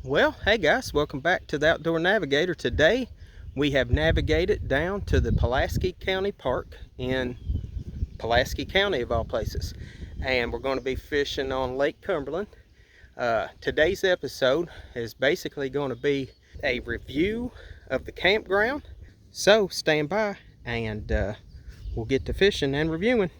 Well, hey guys, welcome back to the Outdoor Navigator. Today we have navigated down to the Pulaski County Park in Pulaski County of all places, and we're going to be fishing on Lake Cumberland. Today's episode is basically going to be a review of the campground, so stand by and we'll get to fishing and reviewing.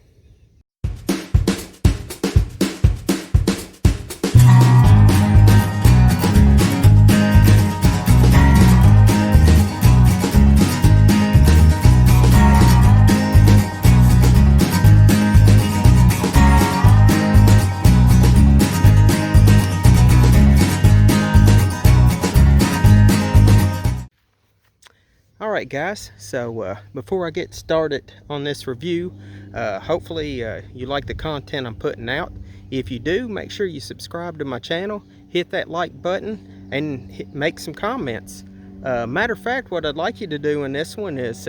Alright guys, so before I get started on this review, hopefully you like the content I'm putting out. If you do, make sure you subscribe to my channel, hit that like button, and make some comments. Matter of fact, what I'd like you to do in this one is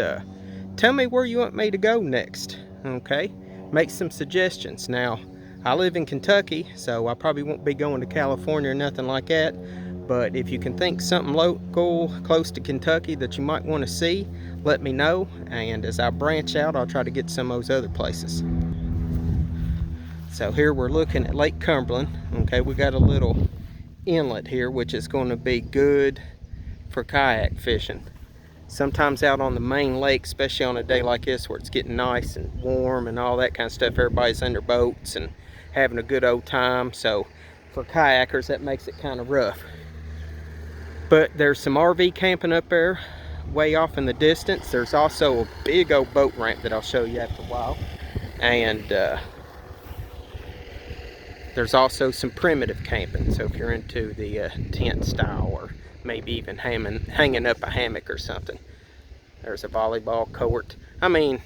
tell me where you want me to go next, okay? Make some suggestions. Now, I live in Kentucky, so I probably won't be going to California or nothing like that. But if you can think something local, close to Kentucky that you might want to see, let me know. And as I branch out, I'll try to get some of those other places. So here we're looking at Lake Cumberland. Okay, we got a little inlet here, which is going to be good for kayak fishing. Sometimes out on the main lake, especially on a day like this where it's getting nice and warm and all that kind of stuff, everybody's in their boats and having a good old time. So for kayakers, that makes it kind of rough. But there's some RV camping up there way off in the distance. There's also a big old boat ramp that I'll show you after a while. And there's also some primitive camping. So if you're into the tent style, or maybe even hanging up a hammock or something. There's a volleyball court. I mean,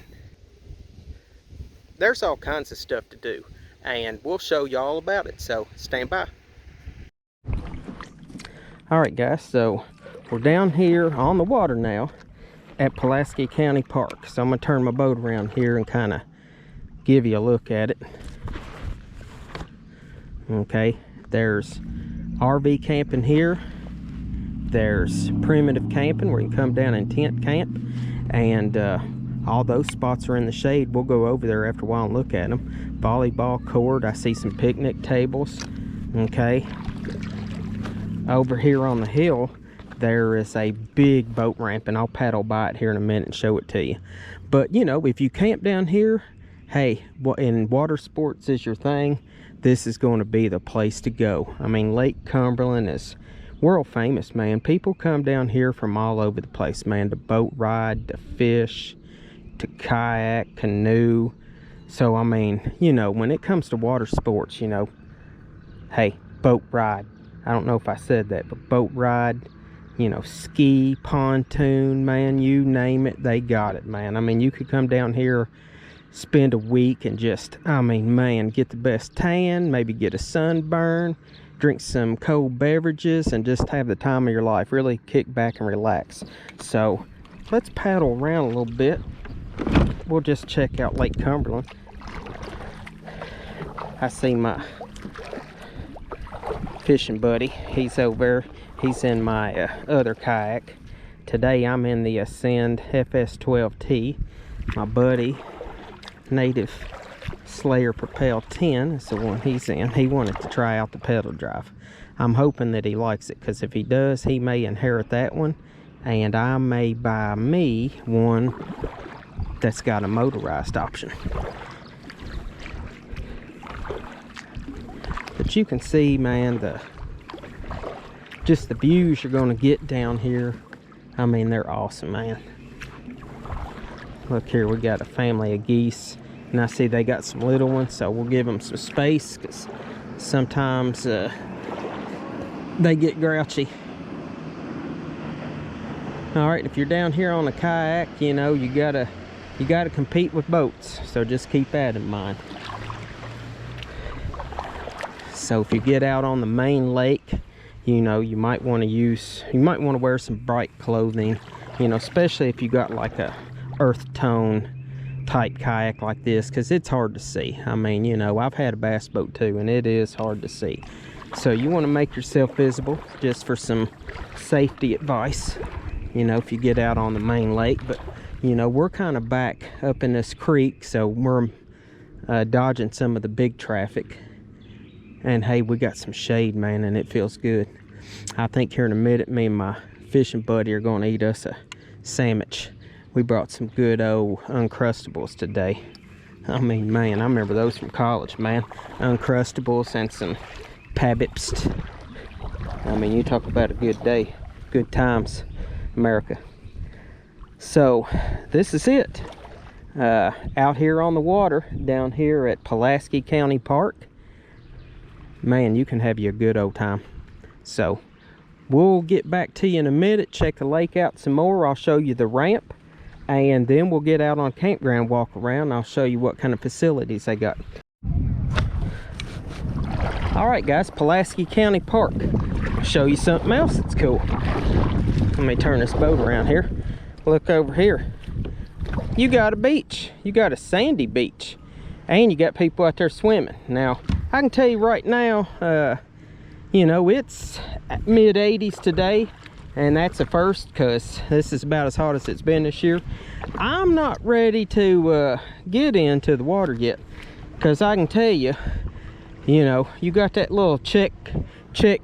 there's all kinds of stuff to do. And we'll show you all about it. So stand by. Alright guys, so we're down here on the water now at Pulaski County Park. So I'm going to turn my boat around here and kind of give you a look at it. Okay, there's RV camping here. There's primitive camping where you can come down and tent camp. And all those spots are in the shade. We'll go over there after a while and look at them. Volleyball court, I see some picnic tables. Okay. Over here on the hill, there is a big boat ramp, and I'll paddle by it here in a minute and show it to you. But, you know, if you camp down here, hey, and water sports is your thing, this is going to be the place to go. I mean, Lake Cumberland is world famous, man. People come down here from all over the place, man, to boat ride, to fish, to kayak, canoe. So, I mean, you know, when it comes to water sports, you know, hey, boat ride. I don't know if I said that, but boat ride, you know, ski, pontoon, man, you name it, they got it, man. I mean, you could come down here, spend a week and just, I mean, man, get the best tan, maybe get a sunburn, drink some cold beverages, and just have the time of your life. Really kick back and relax. So, let's paddle around a little bit. We'll just check out Lake Cumberland. I see my fishing buddy, he's over there. He's in my other kayak. Today I'm in the Ascend FS12T. My buddy, Native Slayer Propel 10, is the one he's in. He wanted to try out the pedal drive. I'm hoping that he likes it, because if he does, he may inherit that one, and I may buy me one that's got a motorized option. But you can see, man, just the views you're going to get down here. I mean, they're awesome, man. Look here, we got a family of geese, and I see they got some little ones, so we'll give them some space, because sometimes they get grouchy. All right, if you're down here on a kayak, you know, you gotta compete with boats, so just keep that in mind. So if you get out on the main lake, you know, you might want to wear some bright clothing, you know, especially if you got like a earth tone type kayak like this, because it's hard to see. I mean, you know, I've had a bass boat too, and it is hard to see. So you want to make yourself visible just for some safety advice, you know, if you get out on the main lake. But you know, we're kind of back up in this creek, so we're dodging some of the big traffic. And hey, we got some shade, man, and it feels good. I think here in a minute, me and my fishing buddy are going to eat us a sandwich. We brought some good old Uncrustables today. I mean, man, I remember those from college, man. Uncrustables and some Pabipst. I mean, you talk about a good day. Good times, America. So, this is it. Out here on the water, down here at Pulaski County Park. Man, you can have you a good old time. So, we'll get back to you in a minute, check the lake out some more. I'll show you the ramp. And then we'll get out on campground, walk around. I'll show you what kind of facilities they got. All right, guys, Pulaski County Park. I'll show you something else that's cool. Let me turn this boat around here. Look over here. You got a beach. You got a sandy beach. And you got people out there swimming. Now, I can tell you right now, you know, it's mid-80s today. And that's a first, because this is about as hot as it's been this year. I'm not ready to get into the water yet, because I can tell you, you know, you got that little check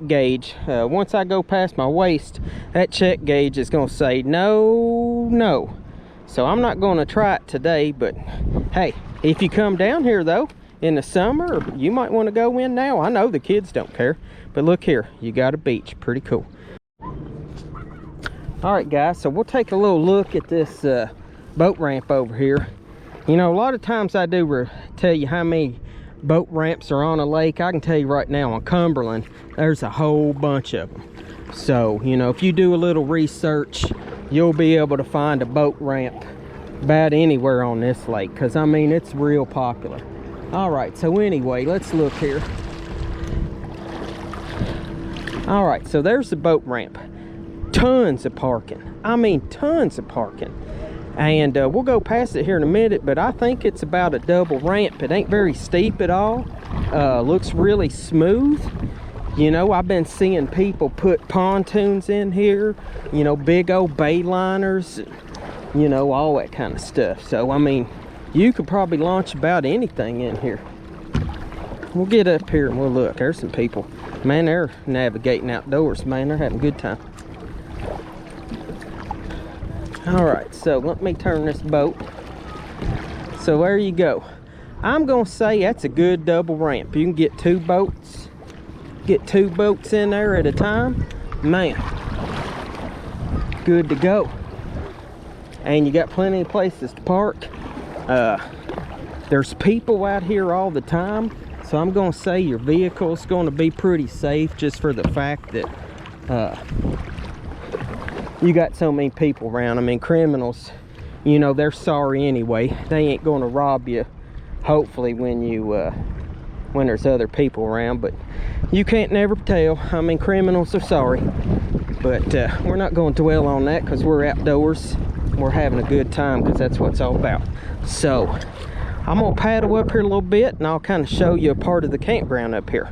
gauge. Once I go past my waist, that check gauge is going to say no. So I'm not going to try it today. But hey, if you come down here though in the summer, you might want to go in now. I know the kids don't care, but look here, you got a beach. Pretty cool. All right, guys, so we'll take a little look at this boat ramp over here. You know, a lot of times I do tell you how many boat ramps are on a lake. I can tell you right now on Cumberland, there's a whole bunch of them. So, you know, if you do a little research, you'll be able to find a boat ramp about anywhere on this lake, because I mean, it's real popular. All right, so anyway, let's look here. All right, so there's the boat ramp. Tons of parking. I mean, tons of parking. And we'll go past it here in a minute, but I think it's about a double ramp. It ain't very steep at all. Looks really smooth. You know, I've been seeing people put pontoons in here, you know, big old bay liners, you know, all that kind of stuff. So, I mean, you could probably launch about anything in here. We'll get up here and we'll look. There's some people. Man, they're navigating outdoors, man. They're having a good time. All right, so let me turn this boat. So there you go. I'm gonna say that's a good double ramp. You can get two boats in there at a time. Man, good to go. And you got plenty of places to park. There's people out here all the time, so I'm gonna say your vehicle's gonna be pretty safe, just for the fact that you got so many people around. I mean, criminals, you know, they're sorry anyway. They ain't gonna rob you, hopefully, when there's other people around. But you can't never tell. I mean, criminals are sorry. But we're not going to dwell on that, because we're outdoors. We're having a good time, because that's what it's all about. So I'm gonna paddle up here a little bit, and I'll kind of show you a part of the campground up here.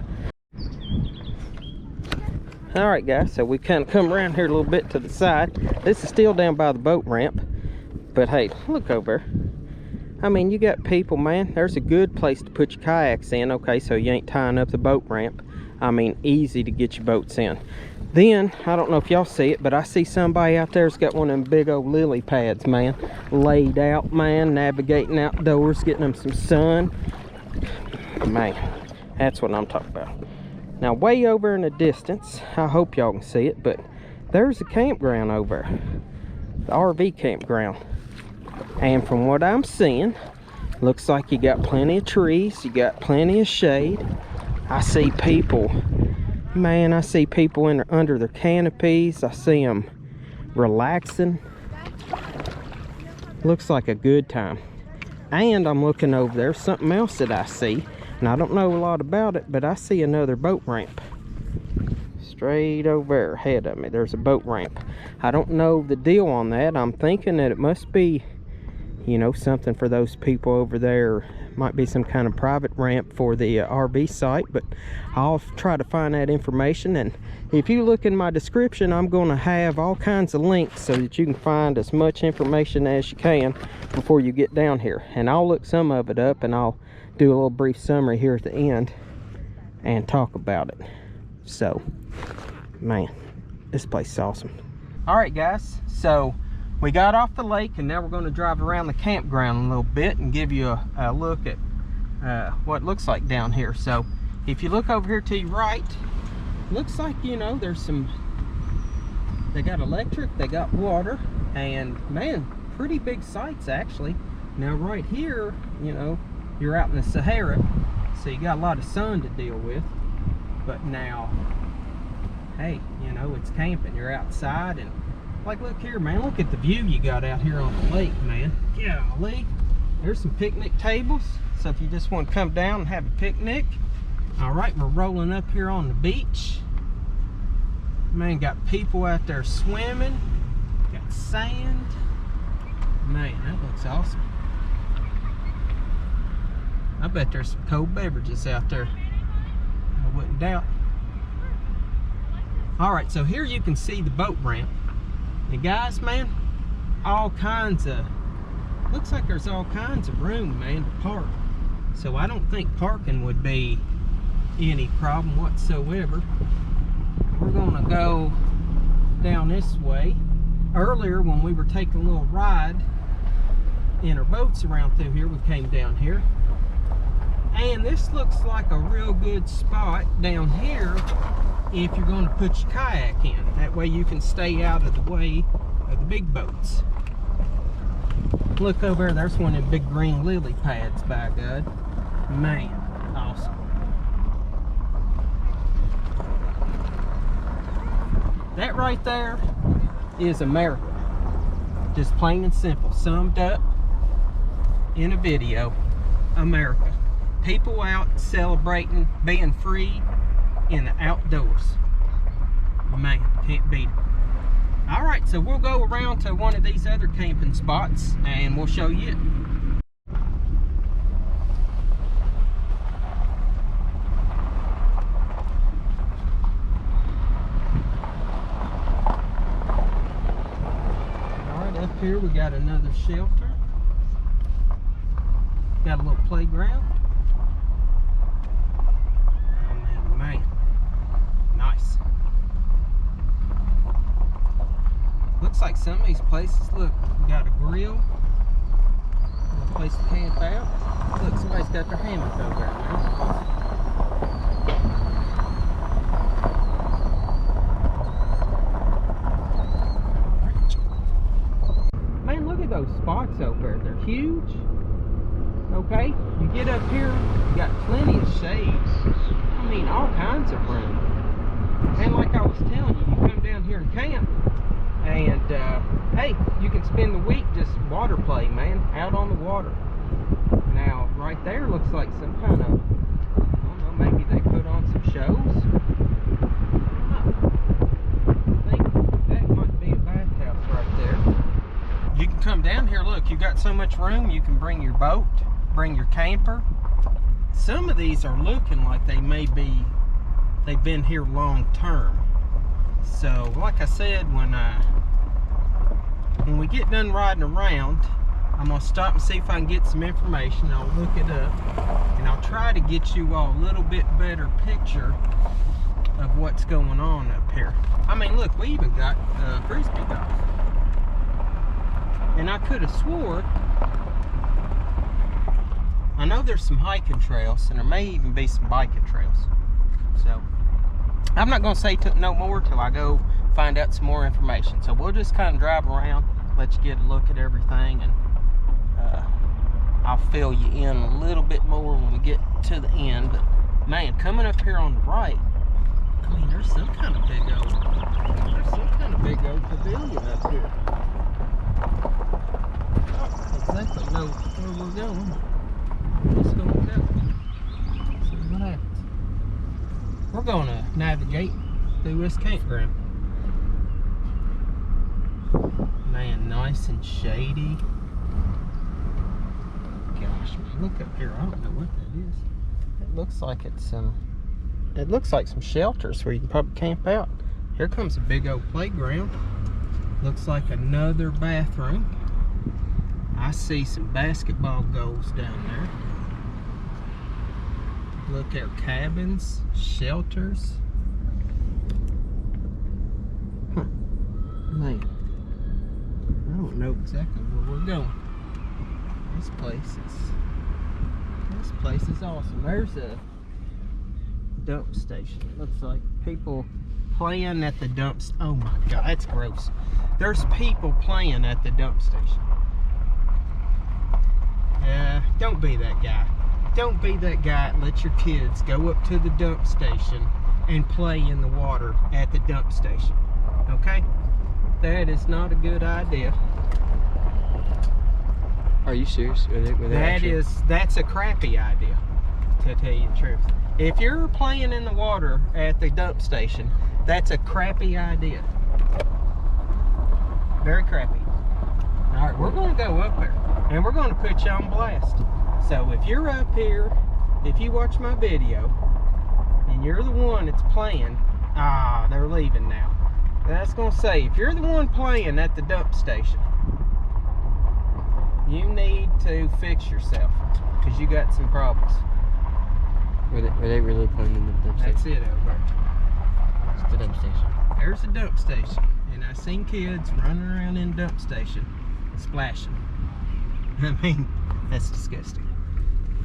All right, guys, so we kind of come around here a little bit to the side. This is still down by the boat ramp, but hey, look over. I mean, you got people, man. There's a good place to put your kayaks in. Okay, so you ain't tying up the boat ramp. I mean, easy to get your boats in. Then, I don't know if y'all see it, but I see somebody out there's got one of them big old lily pads, man. Laid out, man, navigating outdoors, getting them some sun. Man, that's what I'm talking about. Now, way over in the distance, I hope y'all can see it, but there's a campground over there. The RV campground. And from what I'm seeing, looks like you got plenty of trees, you got plenty of shade. I see people, man, I see people under their canopies. I see them relaxing. Looks like a good time. And I'm looking over there, something else that I see. And I don't know a lot about it, but I see another boat ramp. Straight over there ahead of me, there's a boat ramp. I don't know the deal on that. I'm thinking that it must be, you know, something for those people over there. Might be some kind of private ramp for the RV site, but I'll try to find that information. And if you look in my description, I'm going to have all kinds of links so that you can find as much information as you can before you get down here. And I'll look some of it up, and I'll do a little brief summary here at the end and talk about it. So, man, this place is awesome. All right, guys, so we got off the lake, and now we're going to drive around the campground a little bit and give you a look at what it looks like down here. So if you look over here to your right, looks like, you know, there's some, they got electric, they got water, and man, pretty big sites actually. Now right here, you know, you're out in the Sahara, so you got a lot of sun to deal with. But now, hey, you know, it's camping, you're outside, and like, look here, man, look at the view you got out here on the lake, man. Golly, there's some picnic tables, so if you just want to come down and have a picnic. All right, we're rolling up here on the beach. Man, got people out there swimming, got sand. Man, that looks awesome. I bet there's some cold beverages out there, I wouldn't doubt. All right, so here you can see the boat ramp. And guys, man, all kinds of, looks like there's all kinds of room, man, to park. So I don't think parking would be any problem whatsoever. We're gonna go down this way. Earlier, when we were taking a little ride in our boats around through here, we came down here. And this looks like a real good spot down here if you're going to put your kayak in. That way you can stay out of the way of the big boats. Look over there, there's one of them big green lily pads, by God. Man, awesome. That right there is America. Just plain and simple, summed up in a video. America. People out celebrating being free in the outdoors. Man, can't beat it. All right, so we'll go around to one of these other camping spots and we'll show you it. All right, up here we got another shelter. Got a little playground. Man, nice. Looks like some of these places, look, we got a grill, a little place to camp out. Look, somebody's got their hammock over there, man. Man, look at those spots over there. They're huge. Okay, you get up here, you got plenty of shades. I mean, all kinds of room. And like I was telling you, you come down here and camp, and hey, you can spend the week just water play, man, out on the water. Now, right there looks like some kind of, I don't know, maybe they put on some shows. I think that might be a bathhouse right there. You can come down here, look, you got so much room, you can bring your boat, bring your camper. Some of these are looking like they may be, they've been here long term. So like I said, when we get done riding around, I'm gonna stop and see if I can get some information. I'll look it up and I'll try to get you all a little bit better picture of what's going on up here. I mean, look, we even got frisbee golf. And I could have swore, I know there's some hiking trails, and there may even be some biking trails. So, I'm not going to say no more till I go find out some more information. So, we'll just kind of drive around, let you get a look at everything, and I'll fill you in a little bit more when we get to the end. But, man, coming up here on the right, I mean, there's some kind of big old pavilion up here. I don't exactly know where we're going. Let's go look up. See what happens. We're going to navigate through this campground. Man, nice and shady. gosh, man, look up here. I don't know what that is. It looks like it's some. It looks like some shelters where you can probably camp out. Here comes a big old playground. Looks like another bathroom. I see some basketball goals down there. Look at cabins, shelters. Huh. Man, I don't know exactly where we're going. This place is awesome. There's a dump station. It looks like people playing at the dumps. Oh my God, that's gross. There's people playing at the dump station. Don't be that guy. Don't be that guy and let your kids go up to the dump station and play in the water at the dump station. Okay? That is not a good idea. Are you serious? That's a crappy idea, to tell you the truth. If you're playing in the water at the dump station, that's a crappy idea. Very crappy. All right, we're going to go up there and we're going to put you on blast. So if you're up here, if you watch my video and you're the one that's playing, they're leaving now. That's going to say, if you're the one playing at the dump station, you need to fix yourself because you got some problems. Were they really playing in the dump station? That's it over there. It's the dump station. There's a dump station, and I seen kids running around in the dump station splashing. I mean, that's disgusting.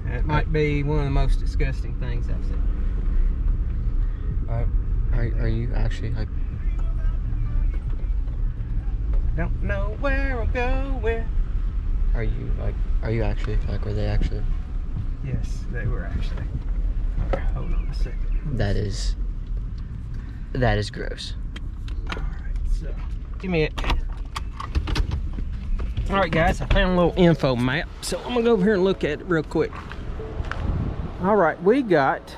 It might be one of the most disgusting things I've seen. Are you actually like? Don't know where I'm going. Are you actually like? Were they actually? Yes, they were actually. All right, hold on a second. That is gross. All right, so give me it. All right, guys, I found a little info map, so I'm gonna go over here and look at it real quick. All right, we got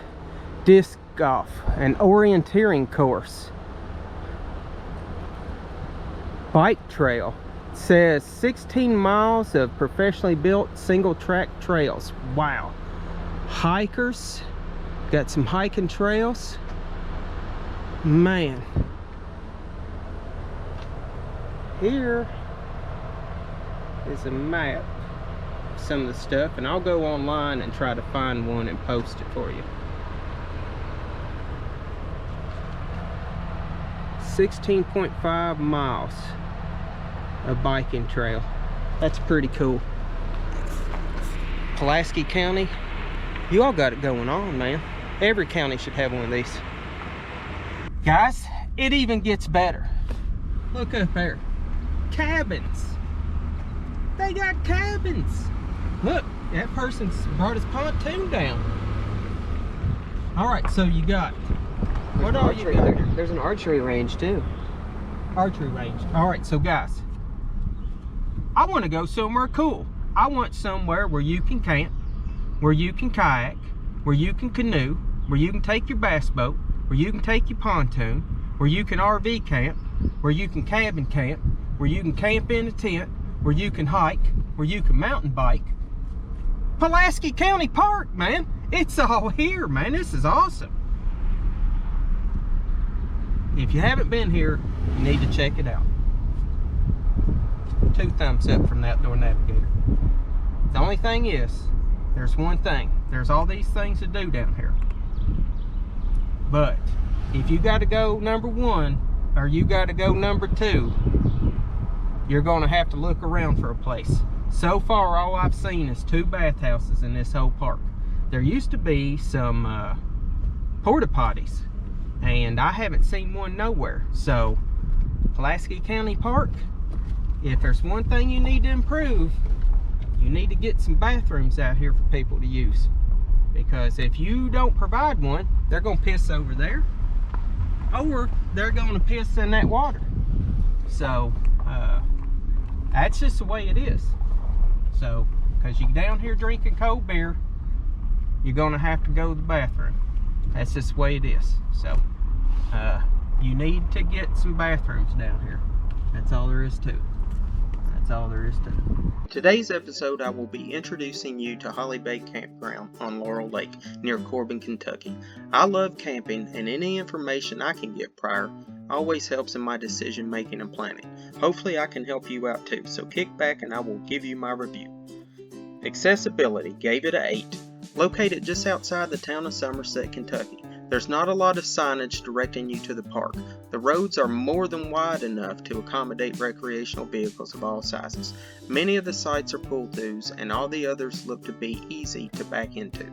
disc golf, an orienteering course, bike trail. It says 16 miles of professionally built single track trails. Wow. Hikers, got some hiking trails. Man, here is a map of some of the stuff, and I'll go online and try to find one and post it for you. 16.5 miles of biking trail. That's pretty cool. Pulaski County, you all got it going on, man. Every county should have one of these. Guys, it even gets better. Look up there. Cabins. They got cabins. Look, that person's brought his pontoon down. All right, so you got, what are you got? There's an archery range too. Archery range. All right, so guys, I want to go somewhere cool. I want somewhere where you can camp, where you can kayak, where you can canoe, where you can take your bass boat, where you can take your pontoon, where you can RV camp, where you can cabin camp, where you can camp in a tent, where you can hike, where you can mountain bike. Pulaski County Park, man. It's all here, man. This is awesome. If you haven't been here, you need to check it out. 2 thumbs up from the Outdoor Navigator. The only thing is, there's one thing. There's all these things to do down here. But if you got to go number 1 or you got to go number 2, you're going to have to look around for a place. So far, all I've seen is 2 bathhouses in this whole park. There used to be some porta potties, and I haven't seen one nowhere. So, Pulaski County Park, if there's one thing you need to improve, you need to get some bathrooms out here for people to use. Because if you don't provide one, they're going to piss over there, or they're going to piss in that water. So, that's just the way it is. So, because you're down here drinking cold beer, you're going to have to go to the bathroom. That's just the way it is. So, you need to get some bathrooms down here. That's all there is to it. That's all there is to it. In today's episode, I will be introducing you to Holly Bay Campground on Laurel Lake near Corbin, Kentucky. I love camping, and any information I can get prior always helps in my decision making and planning. Hopefully I can help you out too, so kick back and I will give you my review. Accessibility, gave it an 8. Located just outside the town of Somerset, Kentucky. There's not a lot of signage directing you to the park. The roads are more than wide enough to accommodate recreational vehicles of all sizes. Many of the sites are pull-throughs, and all the others look to be easy to back into.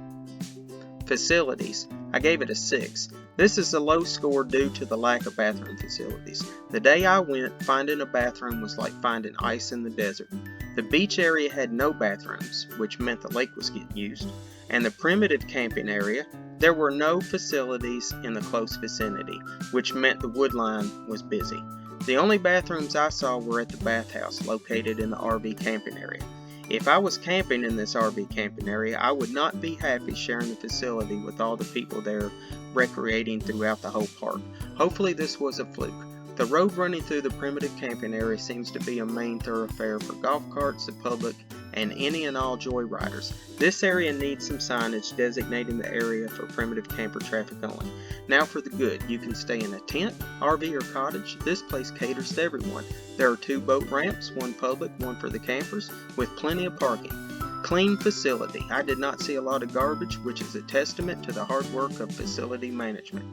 Facilities, I gave it a 6. This is a low score due to the lack of bathroom facilities. The day I went, finding a bathroom was like finding ice in the desert. The beach area had no bathrooms, which meant the lake was getting used. And the primitive camping area, there were no facilities in the close vicinity, which meant the woodline was busy. The only bathrooms I saw were at the bathhouse located in the RV camping area. If I was camping in this RV camping area, I would not be happy sharing the facility with all the people there recreating throughout the whole park. Hopefully this was a fluke. The road running through the primitive camping area seems to be a main thoroughfare for golf carts, the public, and any and all joyriders. This area needs some signage designating the area for primitive camper traffic only. Now for the good, you can stay in a tent, RV, or cottage. This place caters to everyone. There are 2 boat ramps, one public, one for the campers, with plenty of parking. Clean facility. I did not see a lot of garbage, which is a testament to the hard work of facility management.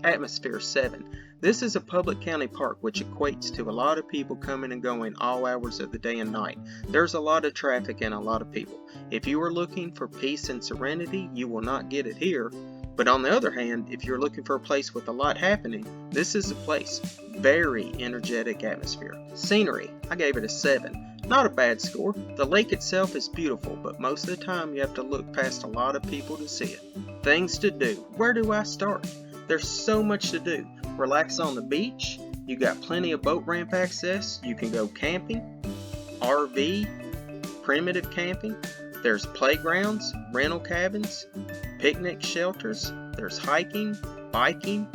Atmosphere, 7. This is a public county park, which equates to a lot of people coming and going all hours of the day and night. There's a lot of traffic and a lot of people. If you are looking for peace and serenity, you will not get it here. But on the other hand, if you're looking for a place with a lot happening, this is the place. Very energetic atmosphere. Scenery, I gave it a 7. Not a bad score. The lake itself is beautiful, but most of the time you have to look past a lot of people to see it. Things to do. Where do I start? There's so much to do. Relax on the beach. You got plenty of boat ramp access. You can go camping, RV, primitive camping. There's playgrounds, rental cabins, picnic shelters. There's hiking, biking,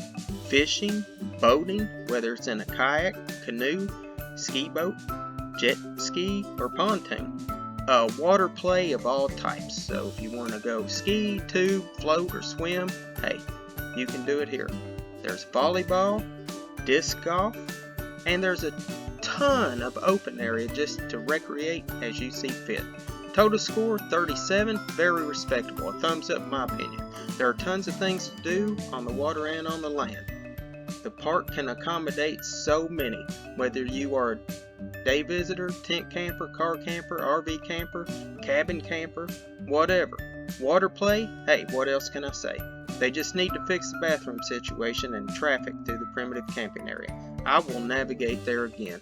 fishing, boating, whether it's in a kayak, canoe, ski boat, jet ski, or pontoon. Water play of all types. So if you want to go ski, tube, float, or swim, hey, you can do it here. There's volleyball, disc golf, and there's a ton of open area just to recreate as you see fit. Total score 37, very respectable, a thumbs up in my opinion. There are tons of things to do on the water and on the land. The park can accommodate so many, whether you are a day visitor, tent camper, car camper, RV camper, cabin camper, whatever. Water play, hey, what else can I say? They just need to fix the bathroom situation and traffic through the primitive camping area. I will navigate there again.